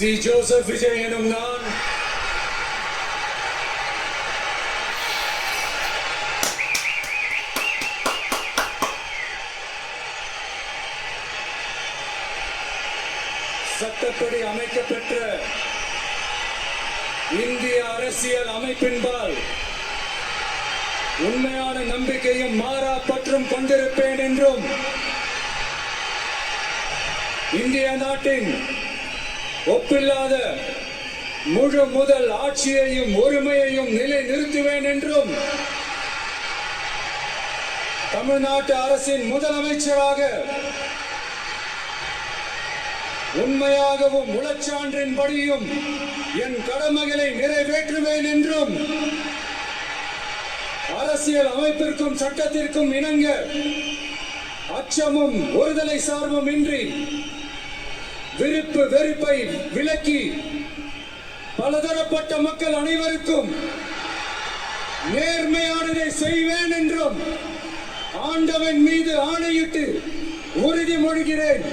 C Joseph Vijay எனும் நான் சட்டப்படி அமைக்கப்பெற்ற இந்திய அரசியல் அமைப்பின்பால் உண்மையான நம்பிக்கையும் மாறா பற்றும் கொண்டிருப்பேன் என்றும் இந்திய நாட்டின் ஒப்பில்லாத முழு முதல் ஆட்சியையும் ஒருமையையும் நிலை நிறுத்துவேன் என்றும் தமிழ்நாட்டு அரசின் முதலமைச்சராக உண்மையாகவும் உளச்சான்றின்படியும் என் கடமைகளை நிறைவேற்றுவேன் என்றும் அரசியல் அமைப்பிற்கும் சட்டத்திற்கும் இணங்க அச்சமும் ஒருதலை சார்பும் இன்றி விருப்பு வெறுப்பை விலக்கி பலதரப்பட்ட மக்கள் அனைவருக்கும் நேர்மையானதை செய்வேன் என்றும் ஆண்டவன் மீது ஆணையிட்டு உறுதிமொழிகிறேன்.